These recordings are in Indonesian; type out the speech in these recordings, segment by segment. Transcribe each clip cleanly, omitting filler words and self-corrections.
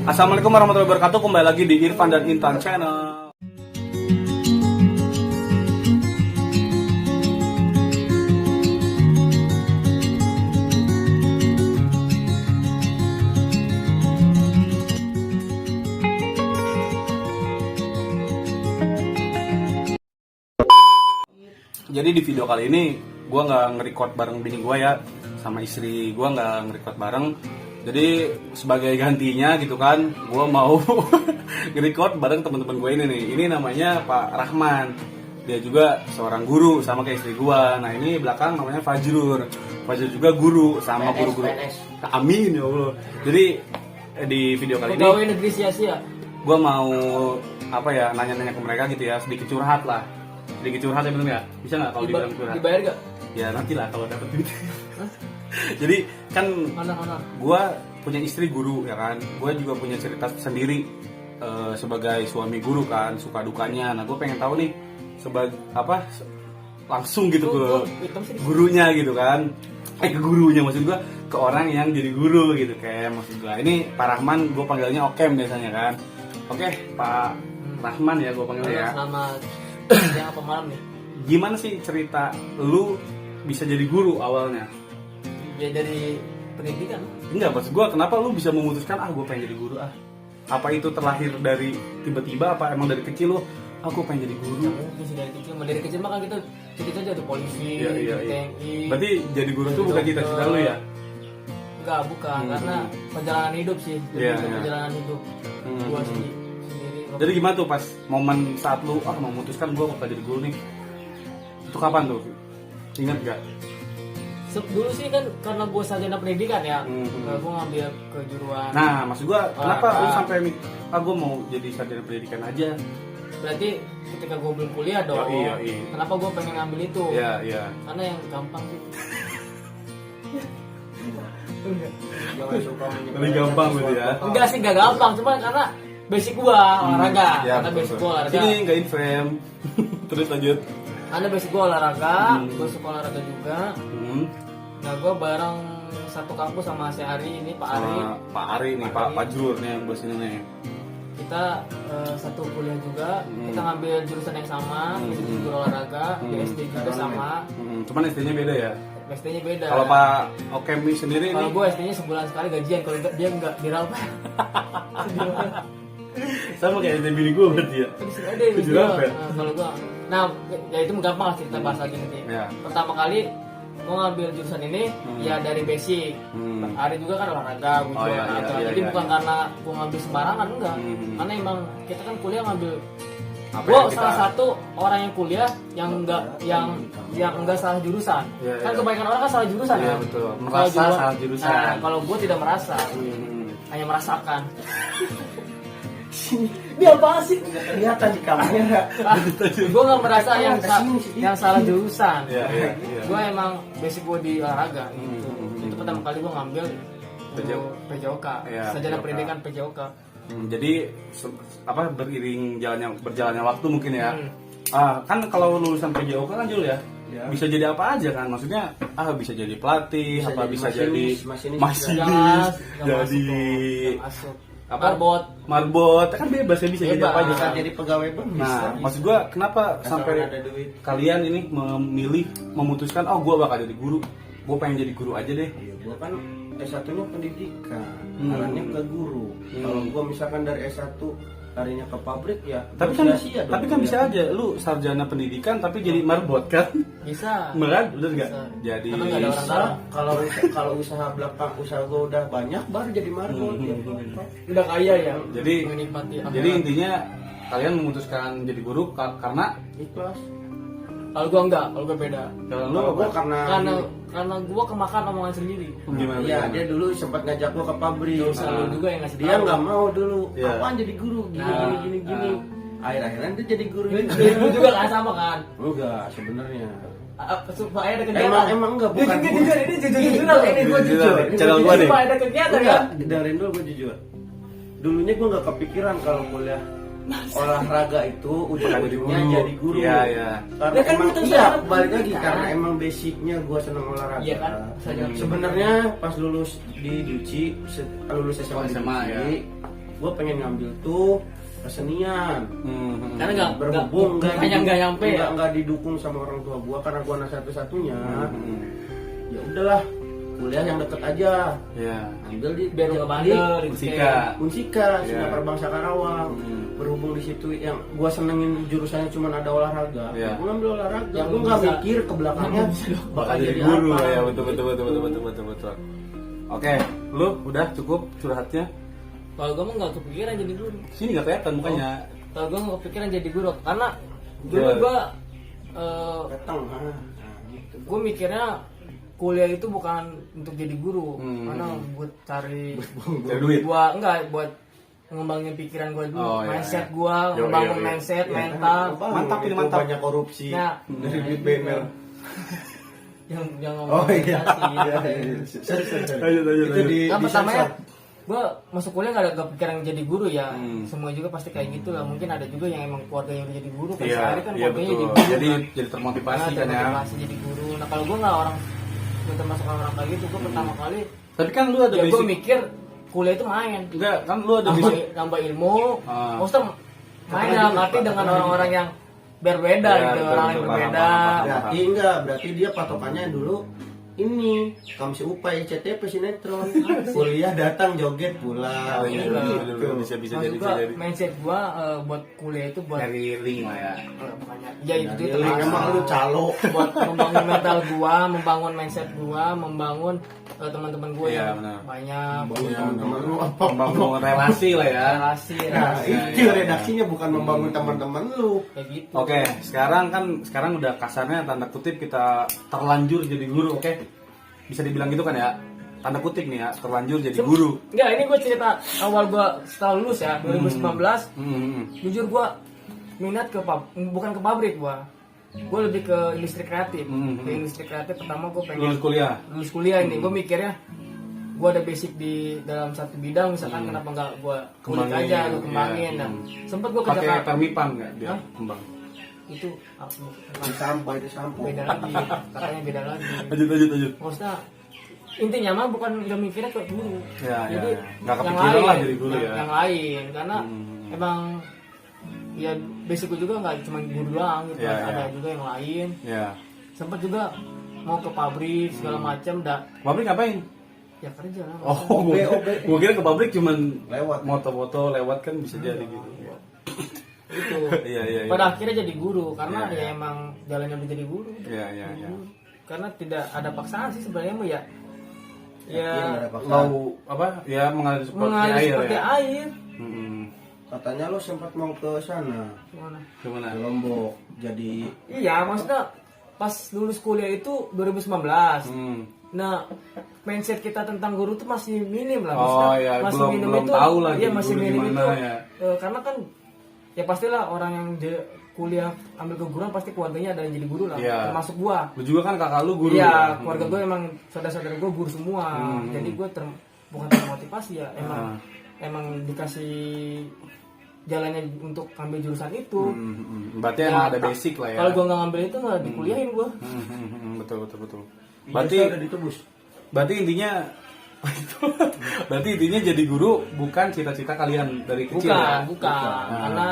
Assalamualaikum warahmatullahi wabarakatuh. Kembali lagi di Irfan dan Intan Channel. Jadi di video kali ini gue nggak nge-record bareng bini gue ya, sama istri gue nggak nge-record bareng. Jadi sebagai gantinya gitu kan, gue mau nge-record bareng teman-teman gue ini nih. Ini namanya Pak Rahman. Dia juga seorang guru sama kayak istri gue. Nah ini belakang namanya Fajrul. Fajrul juga guru sama guru-guru. Amin ya Allah. Jadi di video kali Pegawai ini negeri sia-sia. gue mau apa ya, nanya-nanya ke mereka gitu ya, sedikit curhat lah. Sedikit curhat ya, bener nggak? Bisa nggak kalau dibilang curhat? Dibayar gak? Ya nanti lah kalau dapat duit. Jadi kan Mana? gue punya istri guru ya kan, gue juga punya cerita sendiri sebagai suami guru kan, suka dukanya. Nah gue pengen tahu nih sebagai apa, langsung gitu ke gurunya gitu kan, ke gurunya maksud gue, ke orang yang jadi guru gitu. Kayak maksud gue ini Pak Rahman, gue panggilnya Okem biasanya kan. Oke Pak Rahman ya gue panggilnya ya. Selamat siang apa malam nih? Gimana sih cerita lu bisa jadi guru awalnya? Ya dari pendidikan. Enggak, maksud gue kenapa lu bisa memutuskan gue pengen jadi guru ah? Apa itu terlahir dari tiba-tiba, apa emang dari kecil lu aku pengen jadi guru? Mungkin sih dari kecil mah kan kita jadi polisi, Iya. TNI. Berarti jadi guru tuh bukan cita-cita lu ya? Enggak, bukan, karena perjalanan hidup sih. Iya. Perjalanan hidup gua sendiri. Jadi gimana tuh pas momen saat lu memutuskan gue bakal jadi guru nih? Itu kapan tuh? Ingat gak? Dulu sih kan karena gue sarjana pendidikan ya, gue ngambil kejuruan. Nah, maksud gue kenapa lu sampai gue mau jadi sarjana pendidikan aja? Berarti ketika gue belum kuliah dong. Iya. Kenapa gue pengen ngambil itu? Iya. Karena yang gampang sih. Lebih gampang gitu ya? Enggak sih, enggak gampang, cuma karena basic gue olahraga. Ya, Karena basic gue olahraga. Sini nggak in frame. Terus lanjut. Karena basic gue olahraga, gue suka olahraga juga. Nah, gue bareng satu kampus sama si Ari ini, Pak Ari. Pak Ari nih, Pak Fajrul nih yang bahas ini nih. Kita satu kuliah juga, kita ngambil jurusan yang sama, jurusan olahraga, di SD juga sama. Cuman SD-nya beda ya? SD-nya beda. Kalau Pak Okemi sendiri kalau nih? gue SD-nya sebulan sekali gajian, kalau dia enggak dirawat. Sama kayak SD bini gue berarti ya? Kalau gue, nah ya itu gampang lah cerita bahas lagi nanti. Ya. Pertama kali gue ngambil jurusan ini ya dari basic. Ari juga kan olahraga, gue juga olahraga. Jadi bukan karena gue ngambil sembarangan, enggak. Karena emang kita kan kuliah ngambil. Gue salah satu orang yang kuliah yang enggak salah jurusan. Kan kebanyakan orang kan salah jurusan ya. Betul. Merasa salah jurusan. Nah, kalau gue tidak merasa, hanya merasakan. Ini apa sih? Kelihatan di kamera. Gue nggak merasa yang salah jurusan. Iya. Gue emang basic gue di olahraga. Itu pertama kali gue ngambil PJOK, sarjana pendidikan PJOK. Jadi beriring berjalannya waktu mungkin ya. Kan kalau lulusan PJOK kan Jul ya, bisa jadi apa aja kan, maksudnya bisa jadi pelatih, bisa jadi masinis, jadi marbot kan bebas ya, bisa jadi apa aja kan. Jadi pegawai pun bisa. Nah, maksud gua kenapa sampai kalian ini memutuskan gua bakal jadi guru, gua pengen jadi guru aja deh. Gua kan S1-nya pendidikan, arahnya ke guru. Kalau gua misalkan dari S1 larinya ke pabrik ya, tapi kan bisa aja lu sarjana pendidikan tapi jadi marbot kan? Bisa. Bener nggak? Jadi kalau usaha belakang usaha gua udah banyak baru jadi marbot. Udah kaya ya. Jadi intinya kalian memutuskan jadi guru karena ikhlas. Kalau gua enggak, kalau gua beda. Kalau gua karena gua kemakan omongan sendiri. Gimana? Iya, dia dulu sempat ngajak gua ke pabrik. Lu juga yang ngasih Dia nggak mau dulu. Iya. Apaan jadi guru? Gini. Akhir-akhiran dia jadi guru. Lu juga kan sama kan? Enggak, sebenarnya. Supaya ada kegiatan. Emang enggak, bukan. Ini gua jujur. Channel gua deh. Supaya ada kegiatan kan? Dengerin dulu, gue jujur. Dulunya gue nggak kepikiran kalau kuliah olahraga itu ujung-ujungnya jadi guru. Iya, iya. Karena Ya kan emang gitu iya sekarang balik lagi kan. karena emang basicnya gue seneng olahraga. Iya kan? Sebenarnya pas lulus di Duci, lulus SMA di SMA, Duci, ya. gue pengen ngambil tuh kesenian. Karena nggak Berhubung nggak nyampe ya. nggak didukung sama orang tua gue karena gue anak satu-satunya. Ya udahlah, kuliah yang deket aja. Iya. Ambil di Biar nggak bandel gitu. Musika. Unsika, Iya. Sunda Bangsa Karawang. Berhubung di situ yang gua senengin jurusannya cuma ada olahraga, Iya. gua ngambil olahraga. Yang Gua nggak bisa- mikir ke belakangnya Bakal jadi guru apa. ya, betul. Oke, lu udah cukup curhatnya. Kalau gue mah nggak kepikiran jadi guru. Sini nggak kelihatan mukanya. Kalau gue nggak kepikiran jadi guru karena dulu Iya. gue Datang, gitu. gue mikirnya kuliah itu bukan untuk jadi guru, karena buat cari Cari duit. gua enggak buat ngembangin pikiran gua dulu, Oh, iya, mindset iya. gua, Yo, ngebangun yo, yo. mindset, Ya, mental. kan, Mantap ini, itu mantap. banyak korupsi Nah, dari duit banner. yang Oh iya. organisasi. Lanjut. Itu di Nah, pertamanya sensor. gue masuk kuliah nggak ada kepikiran jadi guru ya. Semua juga pasti kayak gitu lah. Mungkin ada juga yang emang keluarganya udah jadi guru. Kayak Iya, sehari kan iya keluarganya betul. jadi guru. Jadi kan. jadi termotivasi Nah, kan ya. termotivasi jadi guru. Nah kalau gue nggak orang termasuk orang kayak gitu, gue pertama kali Tapi kan lu ada ya gue basic. mikir kuliah itu main. Enggak, kan lu ada basic. Nambah ilmu. Ah. Maksudnya main dalam arti dengan orang-orang yang berbeda Ya, gitu, betul, orang yang betul, berbeda. paham. Berarti enggak, berarti dia patokannya dulu ini Kamsi Upay CTP sinetron. Kuliah datang joget pulang. Oh, iya, Gitu. betul, bisa Nah, juga jadi. mindset gue buat kuliah itu buat Dari link lah ya. bukannya ya itu Jadi, termasuk emang lu calo. buat membangun mental gua, membangun mindset gua, membangun teman-teman gua Iya, yang benar. banyak Iya, Teman-teman lu apa? Membangun relasi lah ya. relasi Nah, relasi itu redaksinya bukan membangun teman-teman lu. kayak gitu. Oke, sekarang udah kasarnya tanda kutip kita terlanjur jadi guru, oke? Bisa dibilang gitu kan ya? Tanda kutip nih ya, terlanjur jadi guru. Enggak, ini gua cerita awal gua setelah lulus ya 2019. Jujur gua minat bukan ke pabrik gua. Gua lebih ke industri kreatif. Ke industri kreatif pertama gua pengen Lulus kuliah. lulus kuliah ini. Gua mikirnya gua ada basic di dalam satu bidang, misalkan kenapa enggak gua kulik Kembangin, aja, gua kembangin. iya. Nah, sempet gua kerja Pakai permipan nggak dia Hah? kembang? itu Di sampo itu sampo. beda lagi, katanya beda lagi. Lanjut. Maksudnya intinya mah bukan nggak mikirnya kayak guru. Ya, Jadi ya. Nggak yang kepikiran lain, lah jadi guru ya. Yang lain karena emang ya basic gue juga nggak cuma guru doang gitu, Ya, ada ya. juga yang lain. Ya. Sempet juga mau ke pabrik segala macam, Pabrik ngapain? ya kerja lah. Oh, gua kira ke pabrik cuman Lewat. moto-moto lewat kan bisa jadi gitu. Itu. Iya. Pada akhirnya jadi guru karena Iya, ya emang jalannya udah jadi guru. Iya. Karena tidak ada paksaan sih sebenarnya mah ya. Iya, nggak ada paksaan. Mau apa? Ya mengalir seperti Mengalir air seperti ya. air. Katanya lo sempat mau ke sana, Gimana? Gimana? ke Lombok. Jadi Iya, maksudnya pas lulus kuliah itu 2019. Nah, mindset kita tentang guru tuh masih minim lah. Oh, Maksudnya ya, masih belum- minim belum itu. tahu lah Iya, jadi masih guru minim gimana itu. ya. Karena kan ya pastilah orang yang kuliah ambil keguruan pasti keluarganya ada yang jadi guru lah. Iya. Termasuk gua. Lu juga kan kakak lu guru. Iya, ya? keluarga gue emang saudara-saudara gue guru semua. Jadi gue bukan termotivasi ya, emang dikasih jalannya untuk ambil jurusan itu. Berarti Ya, emang ada basic lah ya. Kalau gue nggak ngambil itu nggak dikuliahin gue. Betul. berarti udah ditebus. Berarti intinya berarti intinya jadi guru bukan cita-cita kalian dari kecil ya? Bukan. Karena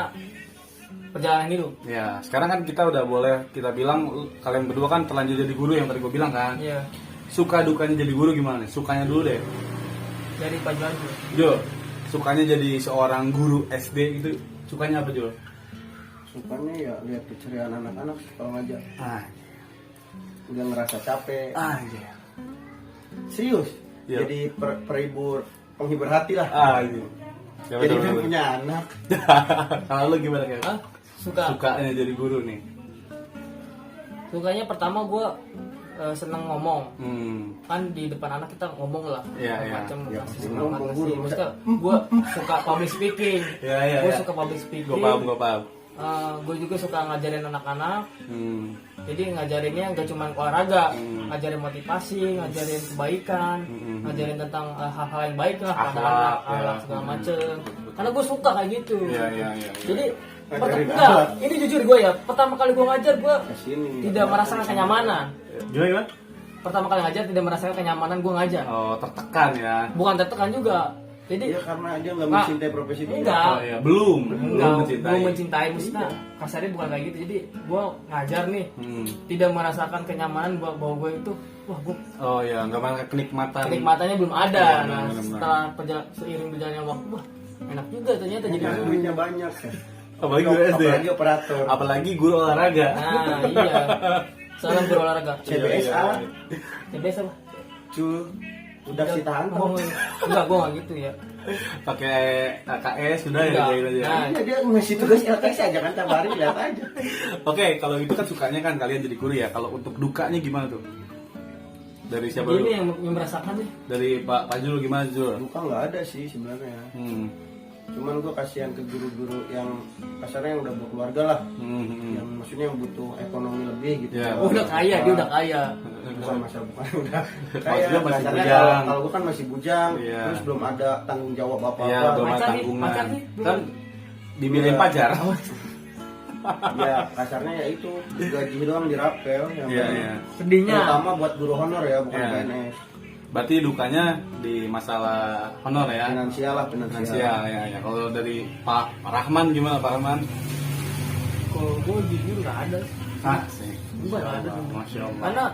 perjalanan hidup. Ya, sekarang kan kita udah boleh kita bilang kalian berdua kan terlanjur jadi guru yang tadi gue bilang kan. Iya. Suka dukanya jadi guru gimana nih? Sukanya dulu deh. Dari pajuan gue. Jo, sukanya jadi seorang guru SD itu sukanya apa Jo? Sukanya ya lihat keceriaan anak-anak kalau ngajar. Ah, Udah ngerasa capek. iya. Serius. Iya. Jadi peribur penghibur hati lah. Ini. Ya, Jadi betul, kan betul. punya anak. Kalau lu gimana kan? Hah? Suka. Sukanya jadi guru nih. Sukanya pertama gue seneng ngomong. Kan di depan anak kita ngomong lah. Iya. Macam Ya, kasih pasti semangat ngomong, kasih. guru. Maksudnya gue suka public speaking. Iya. Gue suka public speaking. Gue paham. gue juga suka ngajarin anak-anak. Jadi ngajarinnya nggak cuma olahraga, ngajarin motivasi, ngajarin kebaikan, ngajarin tentang hal-hal yang baik lah pada anak, akhlak segala macem. Karena gue suka kayak gitu. Iya. Jadi Ngajarin enggak, akhlak. ini jujur gue ya, pertama kali gue ngajar gue Kesini. tidak merasakan kenyamanan. Gimana? Pertama kali ngajar tidak merasakan kenyamanan gue ngajar. Oh, tertekan ya. Bukan tertekan juga. Jadi Ya karena dia nggak mencintai profesi dia. enggak. Oh ya, belum Gue mencintai maksudnya kasarnya bukan kayak gitu. Jadi gue ngajar nih tidak merasakan kenyamanan bahwa gue itu wah gue Oh ya, nggak malah kenikmatan. kenikmatannya belum ada. Iya, Nah benar-benar. setelah seiring berjalannya waktu wah enak juga ternyata jadi Kan guru. duitnya banyak. Apalagi guru SD. Apalagi operator. Apalagi guru olahraga. Nah iya. Salam berolahraga. CBSA. CBS apa? Cul. Udah sih tahan. Oh, enggak gue nggak gitu ya. Pakai AKS sudah ya Enggak. kayak gitu aja. Nah, Iya, dia ngasih tugas LKS aja kan tiap hari lihat aja. Oke, kalau itu kan sukanya kan kalian jadi guru ya. Kalau untuk dukanya gimana tuh? Dari siapa ini dulu? yang merasakan nih. Dari Pak Jul gimana Jul? Bukan nggak ada sih sebenarnya. Cuman gue kasihan ke guru-guru yang kasarnya yang udah berkeluarga lah. Yang maksudnya yang butuh ekonomi lebih gitu. Ya. Oh, udah kaya, dia udah kaya. Bukan masalah bukan udah Maksudnya masih kasarnya bujang. kalau gue kan masih bujang, Iya. terus belum ada tanggung jawab Iya, apa-apa. belum ada Pacar nih, tanggungan. pacar nih, belum. Kan dibilin Iya. pacar. Ya kasarnya ya itu gaji doang dirapel yang Iya, paling- iya. Sedihnya. terutama buat guru honor ya bukan Iya. PNS. Berarti dukanya di masalah honor ya. Finansial lah Finansial ya, ya. Kalau dari Pak Rahman gimana Pak Rahman? Kalau gue jujur nggak ada. Ah, sih. Gue nggak ada. Masya Allah.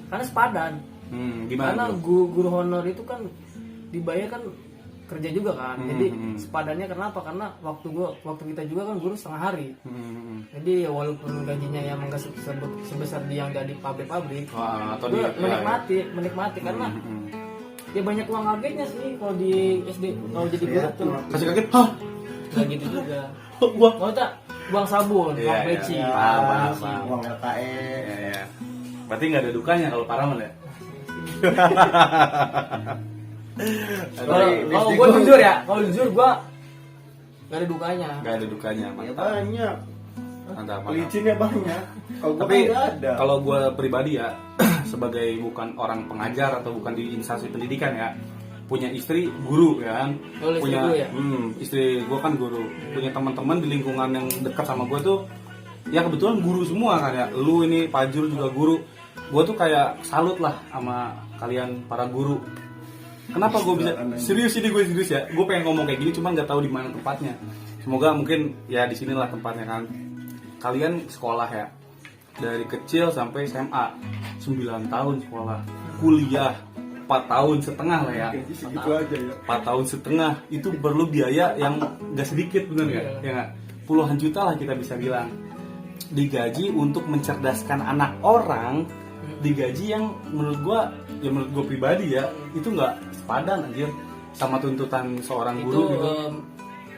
Karena sepadan. Gimana? Karena tuh? guru honor itu kan dibayar kan kerja juga kan. Jadi sepadannya kenapa? Karena waktu kita juga kan guru setengah hari. Jadi ya walaupun gajinya yang nggak sebesar dia yang di pabrik-pabrik, Wah, atau gue di menikmati karena ya banyak uang kagetnya sih kalau di SD kalau jadi guru Iya, tuh kasih kaget, hah? nggak gitu juga. Gua. Mau tak buang sabun, Iya, buang iya. peci, Paham. uang LKS. Ya, ya. Berarti nggak ada dukanya kalau Pak Rahman ya? Kalau gue jujur ya, kalau jujur gue nggak ada dukanya. Nggak ada dukanya, Ya mantap. banyak, Mantap, mantap. pelicinnya banyak. Kalau gue Tapi nggak ada. kalau gue pribadi ya, sebagai bukan orang pengajar atau bukan di instansi pendidikan ya, punya istri guru ya kan, Oh, istri punya guru ya? Istri gue kan guru, punya teman-teman di lingkungan yang dekat sama gue tuh, ya kebetulan guru semua kan ya. Lu ini Pak Jul juga guru, gue tuh kayak salut lah sama kalian para guru. Kenapa gue bisa serius ini gue serius ya? Gue pengen ngomong kayak gini, cuman nggak tahu di mana tempatnya. Semoga mungkin ya di sinilah tempatnya kan. Kalian sekolah ya, dari kecil sampai SMA 9 tahun sekolah, kuliah 4 tahun setengah lah ya. Segitu aja ya. 4 tahun setengah itu perlu biaya yang gak sedikit, bener nggak? Ya nggak? Puluhan juta lah kita bisa bilang. Digaji untuk mencerdaskan anak orang, digaji yang menurut gua, ya menurut gua pribadi ya, itu nggak sepadan anjir sama tuntutan seorang Itu guru gitu.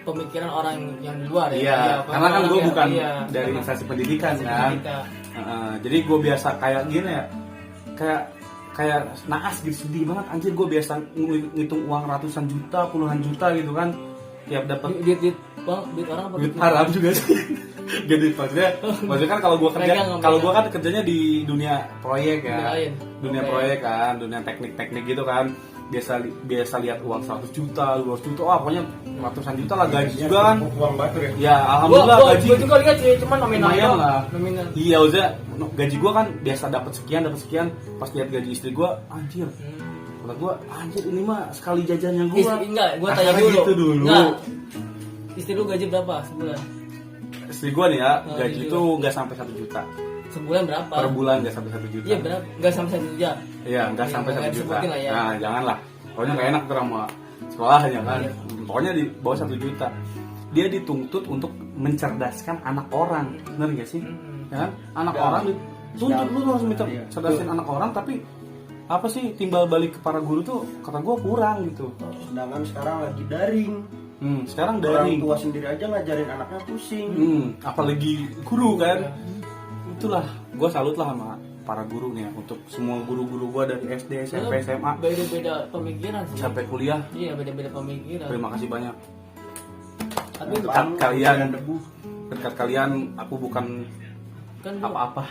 pemikiran orang yang di luar ya. Iya, karena kan gue bukan dari karena instansi pendidikan instansi kan. pendidikan. Jadi gue biasa kayak gini ya, kayak naas gitu, sedih banget anjir. Gue biasa ngitung uang ratusan juta, puluhan juta gitu kan, tiap dapat Duit orang apa duit haram juga sih. Gede maksudnya kan kalau gue kerja, Pegang. kalau gue kan kerjanya di dunia proyek Dunia ya, lain. dunia Oke. proyek kan, dunia teknik gitu kan. Biasa lihat uang 100 juta, 200 juta, wah pokoknya ratusan juta lah gaji juga kan. Uang batu ya. Ya alhamdulillah gaji Gue juga lihat sih, cuman nominal lumayan doang. lah. Nominal. Iya, maksudnya gaji gue kan biasa dapat sekian. Pas lihat gaji istri gue, anjir. Kata gue, anjir ini mah sekali jajannya gue. Enggak, gue tanya Karena dulu. gitu dulu. Enggak. Istri lu gaji berapa sebulan? Istri gue nih ya, Oh, gaji gitu. itu nggak sampai 1 juta. Sebulan berapa? Per bulan nggak sampai 1 juta. Iya berapa? Enggak sampai 1 juta. Iya, nggak Iya, sampai 1 nggak juta. sebutin lah ya. Nah, janganlah. Pokoknya nggak enak tuh sama sekolahnya kan. Iya. Pokoknya di bawah 1 juta. Dia dituntut untuk mencerdaskan anak orang. Benar nggak sih? Ya kan? Anak Ya. orang dituntut lu harus minta Iya. cerdasin anak orang, tapi apa sih timbal balik ke para guru tuh kata gue kurang gitu. Sedangkan sekarang lagi daring. Sekarang Orang dari tua sendiri aja ngajarin anaknya pusing. apalagi guru kan. Itulah gue salut lah sama para guru nih ya, untuk semua guru-guru gue dari SD, SMP, SMA Beda-beda pemikiran sih. sampai kuliah. Iya, beda-beda pemikiran. Terima kasih banyak. Tapi Apaan? kalian Jangan debu. berkat kalian aku bukan Kan lu, apa-apa.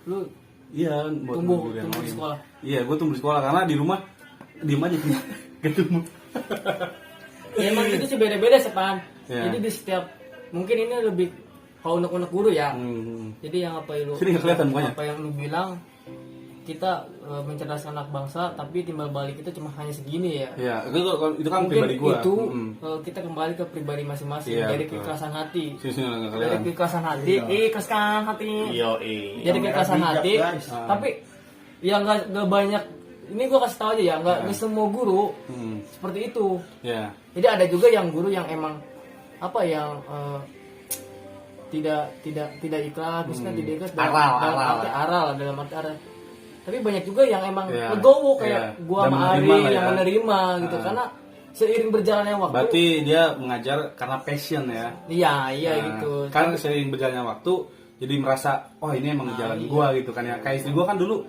lu Iya, buat tumbuh guru yang di lain. sekolah. Iya, gue tumbuh di sekolah karena di rumah diem aja gak tumbuh. Ya, emang itu sih beda-beda sih Pan. Ya. Jadi di setiap mungkin ini lebih kalau unek-unek guru ya. Hmm. Jadi yang apa yang lu Sini nggak kelihatan mukanya. apa yang lu bilang kita mencerdaskan anak bangsa tapi timbal balik kita cuma hanya segini ya. Iya, itu kan Mungkin pribadi gue. itu kita kembali ke pribadi masing-masing Iya, dari betul. keikhlasan hati. Sini nggak Dari kelihatan. keikhlasan hati, ikhlaskan hati. Jadi Kamera keikhlasan bijak, hati. guys. Tapi ya nggak banyak. Ini gue kasih tahu aja ya, nggak semua guru seperti itu. Iya. Jadi ada juga yang guru yang emang apa yang tidak ikhlas, misalnya tidak ikhlas dalam arti aral dalam arti aral. Tapi banyak juga yang emang Iya. legowo kayak Iya. gua Dan sama Ari menerima lah yang ya. menerima gitu karena seiring berjalannya waktu. Berarti dia mengajar karena passion ya. Iya Nah, gitu. Kan sering berjalannya waktu jadi merasa wah ini emang jalan gua gitu kan ya. Kayak istri gua kan dulu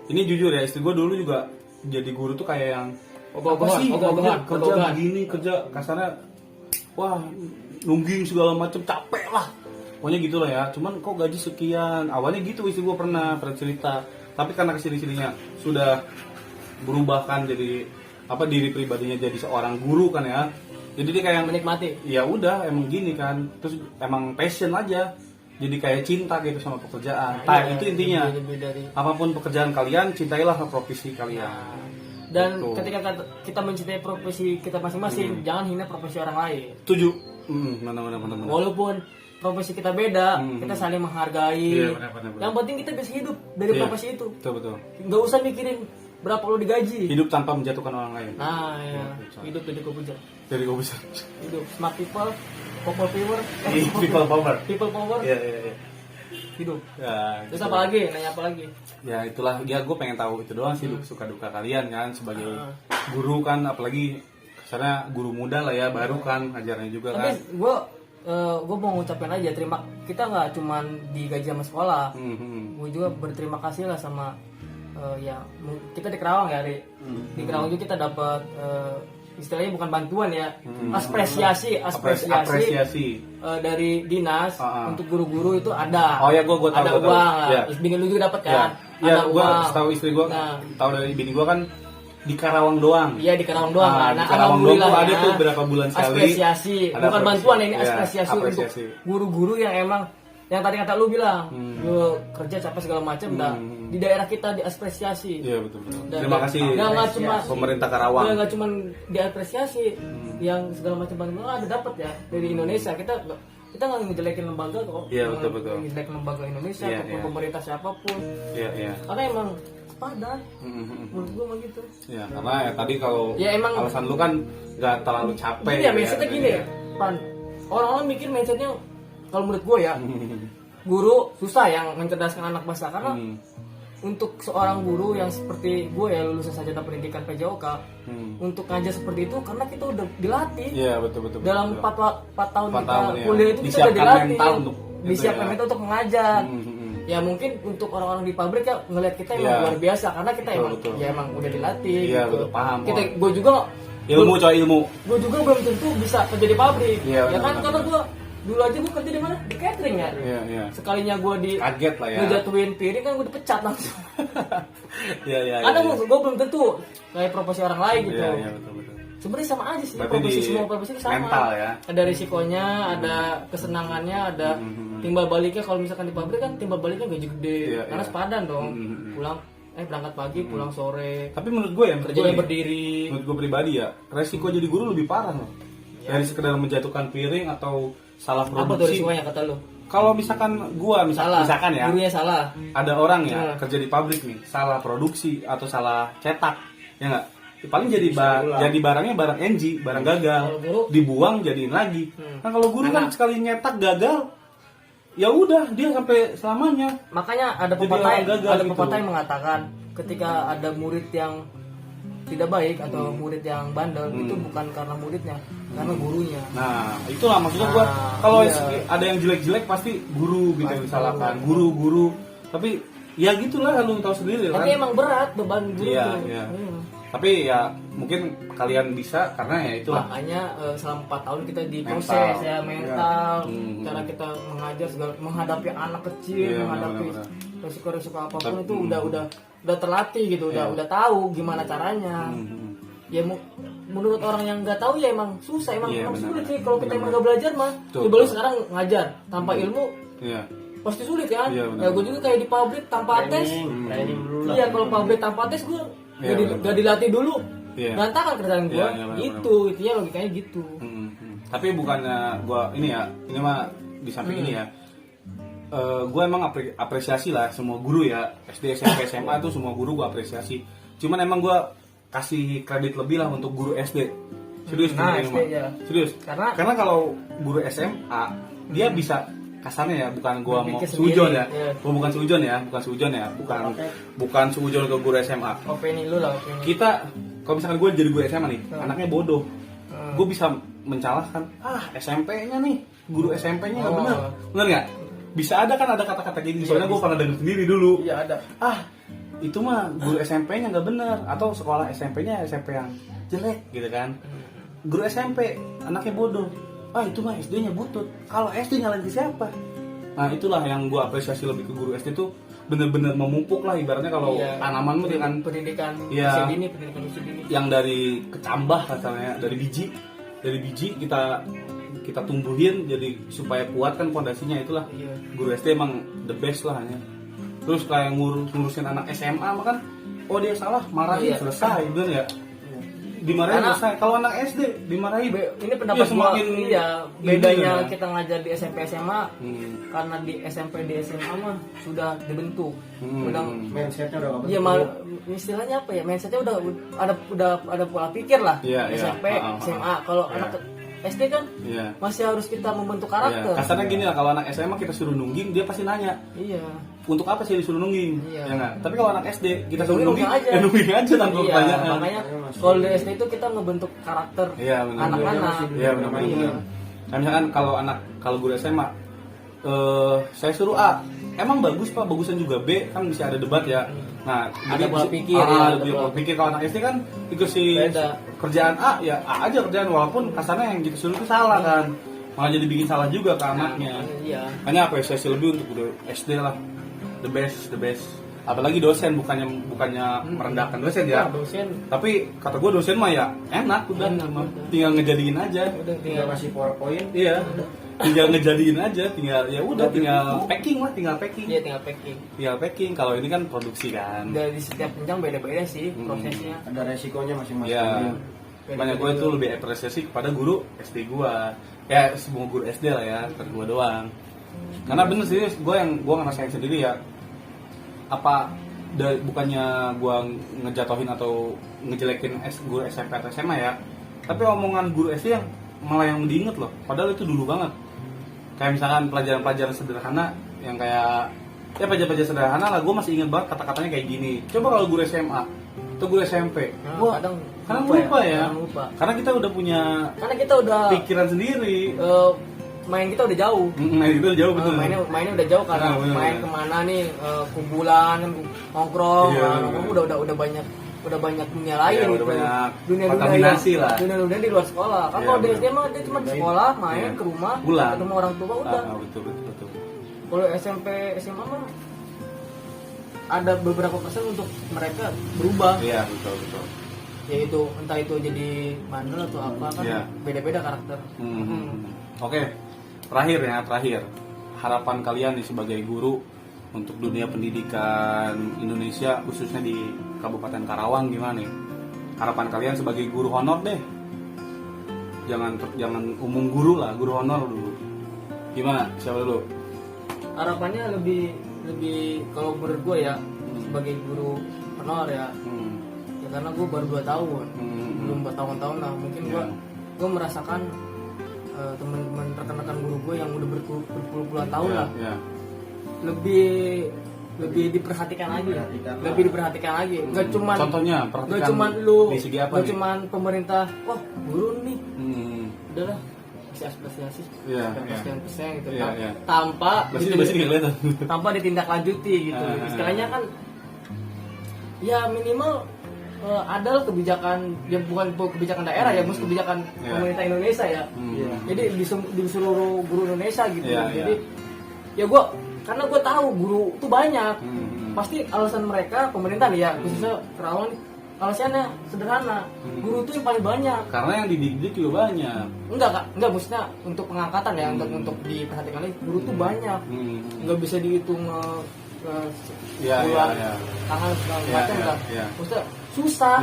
ini jujur ya, istri gua dulu juga jadi guru tuh kayak yang Ogah-ogahan, apa sih ogah-ogahan, kerja ogah-ogahan. begini, kerja kasarnya wah nungging segala macem capek lah. Pokoknya gitu lah ya. Cuman kok gaji sekian. Awalnya gitu istri gua pernah cerita. Tapi karena kesini-sininya sudah berubah kan jadi apa diri pribadinya jadi seorang guru kan ya. Jadi dia kayak Menikmati. ya udah emang gini kan. Terus emang passion aja. Jadi kayak cinta gitu sama pekerjaan. Nah, Iya, itu intinya. lebih dari Apapun pekerjaan kalian, cintailah profesi kalian. dan Betul. ketika kita mencintai profesi kita masing-masing, jangan hina profesi orang lain. Setuju. Mana. Walaupun profesi kita beda, kita saling menghargai. Iya, benar. Yang penting kita bisa hidup dari Iya. profesi itu. Betul. Nggak usah mikirin berapa lo digaji. Hidup tanpa menjatuhkan orang lain. Nah, ya. Hidup jadi kepujar. Jadi gue bisa. Hidup smart people, people power, People power. people power, Iya. hidup. Ya, Terus apa lagi? Nanya apa lagi? ya itulah ya gue pengen tahu itu doang sih suka duka kalian kan sebagai guru kan apalagi karena guru muda lah ya baru kan ajarnya juga Tapi kan. gue mau ngucapin aja kita nggak cuman digaji sama sekolah. Gue juga berterima kasih lah sama ya kita di Kerawang ya, Ri. Di Kerawang juga kita dapat istilahnya bukan bantuan ya, apresiasi dari dinas untuk guru-guru itu ada. Oh ya gue tahu. Ada gua tahu. uang. Ya. Bini lu juga dapat kan? Ya, Ada gue uang. tahu istri gue Nah. tahu dari bini gue kan di Karawang doang. Iya di Kerawang doang. Di Karawang doang tuh ada tuh berapa bulan sekali. Apresiasi, Ada bukan bantuan ini ya, apresiasi untuk guru-guru yang emang yang tadi kata lu bilang, lu kerja capek segala macam, di daerah kita diapresiasi. Iya betul. Dan- Terima kasih nggak cuma pemerintah Karawang. nggak cuma diapresiasi, yang segala macam bantuan ada dapat ya dari Indonesia. Kita nggak ngejelekin lembaga kok. Iya, Nggak betul. ngejelekin lembaga Indonesia Iya, ataupun iya. pemerintah siapapun. Iya. Karena emang padan. Menurut gua mah gitu. Ya karena ya tadi kalau Ya, emang- alasan lu kan nggak terlalu capek. Gini ya, mindsetnya gini ya, Pan. Orang-orang mikir mindsetnya, kalau menurut gue ya, guru susah yang mencerdaskan anak bangsa karena untuk seorang guru yang seperti gue ya lulusan sarjana pendidikan PJOK, untuk ngajar seperti itu karena kita udah dilatih Iya betul. dalam 4 tahun 4 kita tahun, ya. kuliah itu kita udah Disiapkan dilatih, mental untuk itu disiapkan ya. mental untuk mengajar. Ya mungkin untuk orang-orang di pabrik ya ngelihat kita emang Iya. luar biasa karena kita Betul. emang udah dilatih. Iya, gitu. betul, paham. Gue juga Ilmu. gue juga belum tentu bisa kerja di pabrik. Iya, Ya kan benar. karena gue dulu aja gue kerja di mana, di catering ya. Iya. Sekalinya gue Kaget lah ya. ngejatuhin piring kan gue dipecat langsung. Iya. Karena gue belum tentu kayak profesi orang lain gitu. Iya betul. Sebenarnya sama aja sih, Berarti profesi di semua profesi itu sama. mental ya. Ada risikonya, ada kesenangannya, ada timbal baliknya. Kalau misalkan di pabrik kan timbal baliknya gaji gede, Iya, karena iya. sepadan dong. Pulang berangkat pagi, pulang sore, Tapi menurut gue ya, kerjanya berdiri. menurut gue pribadi ya, resiko jadi guru lebih parah loh. Dari sekedar menjatuhkan piring atau salah Apa tuh produksi. risikonya kata lu? Kalau misalkan gua Salah. misalkan ya, Gurunya salah. ada orang ya Nah. kerja di pabrik nih, salah produksi atau salah cetak, ya nggak? Paling jadi jadi barangnya barang NG, barang gagal, Kalau guru? dibuang jadiin lagi. Nah kalau guru kan sekali nyetak gagal, ya udah dia sampai selamanya. Makanya ada Jadi pepatah orang gagal gitu. yang mengatakan ketika ada murid yang tidak baik atau murid yang bandel itu bukan karena muridnya, karena gurunya. Nah itulah maksudnya gua Nah, kalau iya. ada yang jelek-jelek pasti guru gitu yang disalahkan, guru. Tapi ya gitulah lu tahu sendiri kan. Tapi emang berat beban guru Iya, tuh. iya. Tapi ya mungkin kalian bisa karena ya itulah. Makanya selama 4 tahun kita diproses Mental. ya mental, Ya. cara kita mengajar segala menghadapi anak kecil, Iya, menghadapi benar-benar. resiko-resiko apapun itu udah terlatih gitu, udah tahu gimana caranya. Ya menurut orang yang nggak tahu ya emang susah, emang sulit sih kalau kita emang nggak belajar mah. Betul, Coba lu betul. sekarang ngajar tanpa ilmu Iya. pasti sulit kan? Iya, benar. Ya gue juga kayak di pabrik tanpa tes. Training dulu lah. Iya kalau pabrik tanpa tes gue Iya, benar. gak dilatih dulu. Iya. Berantakan kerjaan gue. Iya, iya, benar, Itu intinya logikanya gitu. Tapi bukannya gua ini ya, ini mah di samping ini ya. Gue emang apresiasi lah semua guru ya, SD, SMP, SMA itu semua guru gue apresiasi. Cuman emang gue kasih kredit lebih lah untuk guru SD. Serius Nah, ini SD mah. ya. Serius. Karena- kalau guru SMA dia bisa kasarnya ya, bukan gua mau Berpikir sujon sendiri, ya. iya. Gua bukan sujon ya, bukan sujon ke guru SMA. Opini lu lah, opini. Kita kalau misalkan gue jadi guru SMA nih, anaknya bodoh. Hmm. Gue bisa mencalahkan, SMP-nya nih, guru SMP-nya nggak Oh. bener. Bener nggak? Bisa ada kan ada kata-kata gini, soalnya gue pernah denger sendiri dulu. Iya ada. Itu mah guru SMP-nya nggak bener, atau sekolah SMP-nya SMP yang jelek gitu kan. Guru SMP anaknya bodoh, itu mah SD-nya butut. Kalau SD nyalain ke siapa? Nah itulah yang gue apresiasi lebih ke guru SD tuh, bener-bener memupuk lah ibaratnya kalau Iya. tanaman mah dengan pendidikan Iya. usia dini, pendidikan usia dini. yang dari kecambah katanya, dari biji kita tumbuhin jadi supaya kuat kan fondasinya. Itulah Iya. guru SD emang the best lah ya. Terus kayak ngurusin anak SMA mah kan, dia salah marahin Iya. selesai, bener ya, dimarahin Karena- selesai. Kalau anak SD dimarahin Ini pendapat ya, semakin gua, ini bedanya ya. kita ngajar di SMP SMA karena di SMP di SMA mah sudah dibentuk. Udah Mindsetnya udah nggak ya istilahnya apa ya? Mindsetnya udah pola pikir lah. Iya, iya. SMP, SMA. Kalau anak SD kan Iya. masih harus kita membentuk Ya, karakter. kasarnya gini lah, kalau anak SMA kita suruh nungging, dia pasti nanya, Iya. untuk apa sih disuruh nungging? Iya. Ya nggak? Tapi kalau anak SD kita suruh Nungging nungging, aja. ya nungging aja tanpa Iya, pertanyaan. makanya kalau di SD itu kita ngebentuk karakter Iya, benar. anak-anak. Iya, benar. Iya. Nah, misalkan kalau guru SMA, saya suruh A, emang bagus Pak, bagusan juga B, kan bisa ada debat ya. Nah, Ada jadi pola bisa- pikir, ya, ada ada pola pola pikir. Kalau anak SD kan dikasih Beda. kerjaan A, ya A aja kerjaan, walaupun kasarnya yang kita suruh itu salah kan, malah jadi bikin salah juga ke anaknya. Iya. Hanya apresiasi lebih untuk guru SD lah, the best. Apalagi dosen, bukannya merendahkan dosen ya. Nah, dosen Tapi kata gue dosen mah ya enak udah, Enak, mah. udah. Tinggal ngejadiin aja. udah tinggal tinggal kasih PowerPoint. Iya, tinggal ngejadiin aja, tinggal packing lah, tinggal packing. Iya, tinggal packing. Tinggal packing. Kalau ini kan produksi kan. Dari setiap jenjang beda-beda sih prosesnya. Ada resikonya masing-masing. Iya. Banyak gue itu lebih apresiasi kepada guru SD gua. Ya semua guru SD lah ya, bukan gua doang. Karena bener sih, gue ngerasain sendiri ya. Bukannya gua ngejatohin atau ngejelekin guru SMP atau SMA ya. Tapi omongan guru SD yang malah yang diinget loh. Padahal itu dulu banget. Kayak misalkan pelajaran-pelajaran sederhana yang kayak ya pelajaran-pelajaran sederhana lah, gue masih inget banget kata-katanya kayak gini. Coba kalau guru SMA atau guru SMP, Nah, kadang lupa ya. kadang lupa. Karena kita udah punya Karena kita udah pikiran sendiri. main kita udah jauh. Nah, itu jauh betul. Mainnya udah jauh karena Bener, main bener. kemana nih kumpulan nongkrong, Iya, nongkrong udah banyak dunia Iya, lain udah gitu. banyak dunia kontaminasi lah. dunia di luar sekolah. Kan Iya, kalau di bener. SD mah dia cuma di sekolah, main Iya. ke rumah, Pulang. ketemu orang tua udah. Betul. Kalau SMP SMA mah ada beberapa persen untuk mereka berubah, Iya, betul. yaitu entah itu jadi bandel atau apa kan Iya. beda-beda karakter. Oke, terakhir harapan kalian nih sebagai guru untuk dunia pendidikan Indonesia, khususnya di Kabupaten Karawang, gimana nih? Harapan kalian sebagai guru honor deh. Jangan umum guru lah, guru honor dulu. Gimana? Siapa dulu? Harapannya lebih kalau menurut gue ya sebagai guru honor ya, ya karena gue baru 2 tahun, belum bertahun-tahun lah. Mungkin gue merasakan teman-teman rekan-rekan guru gue yang udah berpuluh-puluhan tahun lah, Ya. lebih diperhatikan lagi ya, lebih diperhatikan lagi. Nggak cuman Contohnya, nggak perhatikan cuman lu, di segi apa nggak nih? cuman pemerintah, wah guru nih, udahlah kasih apresiasi, Iya, sekian-sekian gitu, Iya, iya. tanpa Pasti nggak kelihatan. tanpa ditindaklanjuti gitu. Ah. Istilahnya kan ya minimal ada kebijakan, ya bukan kebijakan daerah ya, maksud kebijakan pemerintah Indonesia ya. Jadi di seluruh guru Indonesia gitu. Jadi ya karena gue tahu guru itu banyak. Pasti alasan mereka pemerintah nih ya, khususnya Kerawang, alasannya sederhana. Guru itu yang paling banyak. Karena yang dididik juga banyak. Enggak maksudnya untuk pengangkatan ya, untuk diperhatikan lagi guru itu banyak. Enggak bisa dihitung bulan, tangan segala macam lah. Maksudnya susah.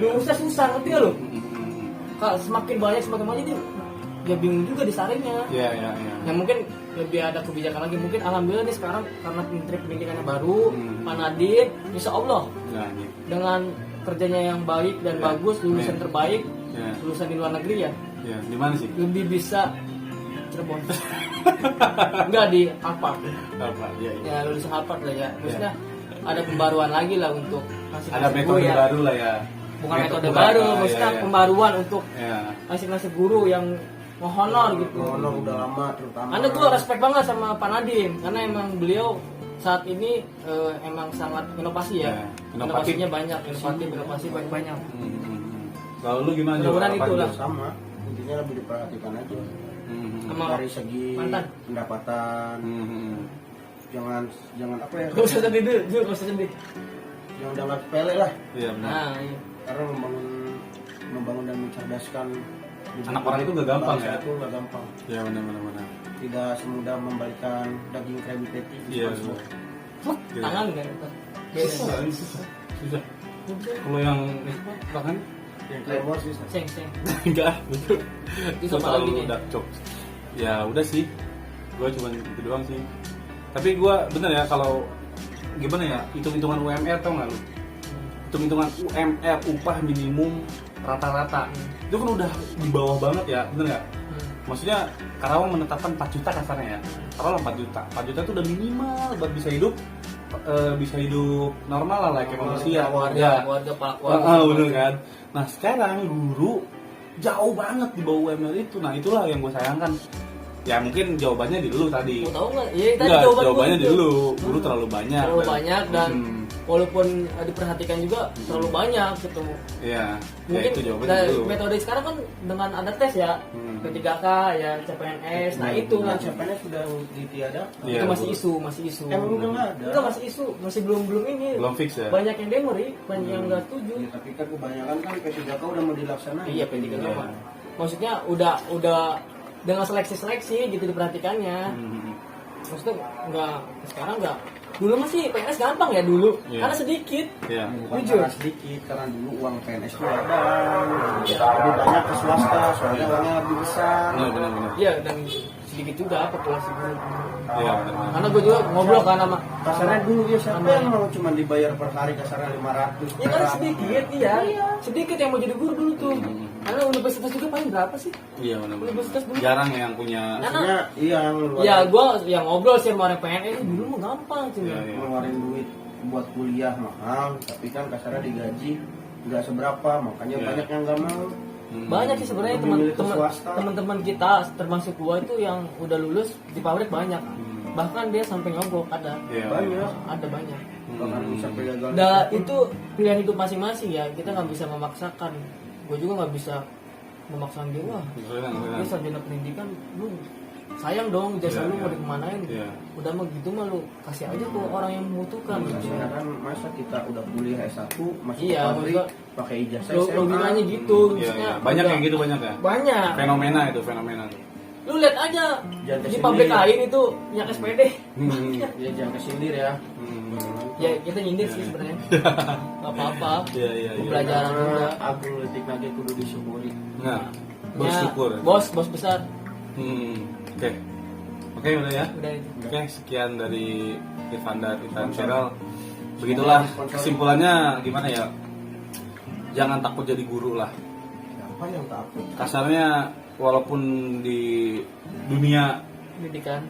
Lurusnya susah, ngerti gak lo? Kalau semakin banyak dia ya bingung juga disaringnya. Ya mungkin lebih ada kebijakan lagi. Mungkin alhamdulillah nih sekarang karena Menteri Pendidikannya baru, Pak Nadiem, insya Allah dengan kerjanya yang baik dan bagus, lulusan terbaik, lulusan di luar negeri ya. Di mana sih? Lebih bisa Cirebon. Enggak di Harvard. Ya lulusan Harvard lah ya. Maksudnya ada pembaruan lagi lah untuk ada metode baru lah ya. Bukan metode baru, maksudnya pembaruan untuk ngasih guru yang honor gitu. Honor udah lama terutama. Karena gue respect banget sama Pak Nadiem karena emang beliau saat ini emang sangat inovasi ya. Inovasinya banyak, inovasi banyak. Kalau lu gimana? Mudah-mudahan itu lah. Sama, intinya lebih diperhatikan aja. Dari segi pendapatan. Jangan apa ya? Gak usah sedih dulu, gak usah sedih. Jangan sepele lah. Iya benar. Karena membangun dan mencerdaskan anak orang itu gak gampang ya. Itu gak gampang. Iya benar. Tidak semudah membalikan daging Krabby Patty. Iya. Tangan kan? Susah. Kalau yang tangan yang Claymore sih. Seng. enggak, betul. Itu sama lagi nih. Dark jokes. Ya udah sih. Gue cuma itu doang sih. Tapi gue bener ya kalau gimana ya, hitung-hitungan UMR tau gak lu? Hitung-hitungan UMR, upah minimum rata-rata itu kan udah di bawah banget ya, bener gak? Maksudnya Karawang menetapkan 4 juta kasarnya ya. Taruhlah 4 juta. 4 juta itu udah minimal buat bisa hidup normal lah kayak manusia. Keluarga. Bener kan? Nah sekarang guru jauh banget di bawah UMR itu. Nah itulah yang gue sayangkan. Ya mungkin jawabannya di dulu tadi. Mau tahu nggak? Iya tadi jawabannya di dulu. Guru terlalu banyak. Dan walaupun diperhatikan juga terlalu banyak gitu. Iya. Mungkin itu jawabannya dulu. Metode sekarang kan dengan ada tes ya, P3K ya, CPNS. Nah itu kan CPNS sudah ditiadakan. Itu masih isu. Emang udah nggak ada? Enggak, masih isu, masih belum ini. Belum fix ya. Banyak yang demo nih, banyak yang nggak setuju. Ya, tapi kan kebanyakan kan P3K udah mau dilaksanakan. Iya P3K. Maksudnya udah dengan seleksi gitu diperhatikannya. Maksudnya sekarang nggak. Dulu masih PNS gampang ya dulu, karena sedikit. Bukan karena sedikit, karena dulu uang PNS itu ada, lebih banyak ke swasta, soalnya uangnya lebih besar. Benar. Iya, dan sedikit juga populasi guru. Iya. Karena gue juga ngobrol kan sama kasarnya dulu ya siapa yang mau cuma dibayar per hari kasarnya 500. Ya karena sedikit, sedikit yang mau jadi guru dulu tuh. Karena universitas juga paling berapa sih? Iya benar. Universitas dulu Jarang yang punya. Maksudnya yang ya gue yang ngobrol sih sama orang PNS dulu mah gampang sih. Ngeluarin duit buat kuliah mahal, tapi kan kasarnya digaji nggak seberapa, makanya banyak yang nggak mau. Banyak sih sebenarnya teman-teman kita termasuk gua itu yang udah lulus di pabrik banyak. Bahkan dia sampai nyogok ada. Banyak. Bahkan bisa gagal. Itu pilihan hidup masing-masing ya. Kita nggak bisa memaksakan. Gue juga nggak bisa memaksakan dia. Wah, dia sarjana pendidikan, lu sayang dong jasa lu mau dikemanain. Udah mah gitu mah lu kasih aja ke orang yang membutuhkan. Kan masa kita udah kuliah S1 masuk ke pabrik pakai ijazah SMA. Logikanya gitu. Banyak yang gitu banyak ya. Banyak. Fenomena tuh. Lu lihat aja di pabrik lain itu yang SPD. Ya jangan kesindir ya. Ya kita nyindir sih sebenarnya. Gak apa-apa. Iya. Pelajaran juga. Aku letik lagi kudu disyukuri. Nah, bersyukur. Bos besar. Oke, udah ya. Oke, sekian dari Irfanda Titan Cheryl. Begitulah kesimpulannya gimana ya? Jangan takut jadi guru lah. Siapa yang takut? Kasarnya walaupun di dunia pendidikan,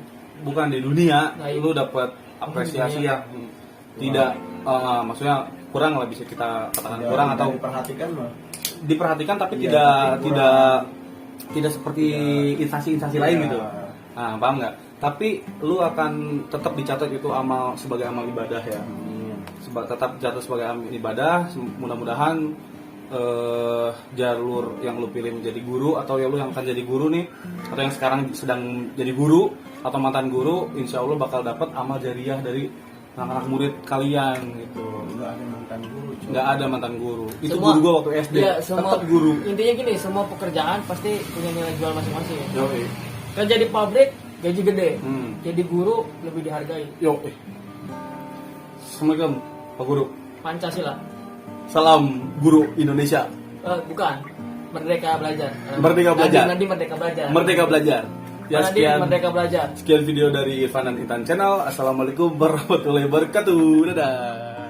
bukan di dunia, lu dapat apresiasi yang tidak maksudnya kurang lah, bisa kita katakan kurang atau diperhatikan tapi tidak seperti instansi-instansi lain gitu. Nah, paham nggak? Tapi lu akan tetap dicatat itu sebagai amal ibadah ya. tetap jatuh sebagai amal ibadah. Mudah-mudahan jalur yang lu pilih menjadi guru atau yang lu yang akan jadi guru nih, atau yang sekarang sedang jadi guru atau mantan guru, insya Allah bakal dapat amal jariah dari anak-anak murid kalian gitu. Nggak ada mantan guru. Nggak ada mantan guru. Itu Semua- guru gua waktu SD. Iya, semua Tetap guru. Intinya gini, semua pekerjaan pasti punya nilai jual masing-masing. Yoi. Kerja di pabrik gaji gede, Hmm. jadi guru lebih dihargai. Yoi. Assalamualaikum Pak Guru. Pancasila. Salam guru Indonesia. Bukan, Merdeka Belajar. Merdeka Belajar. Nanti Merdeka Belajar. Merdeka belajar. Ya Nanti sekian. Merdeka Belajar. Sekian video dari Irfan dan Intan Channel. Assalamualaikum warahmatullahi wabarakatuh. Dadah.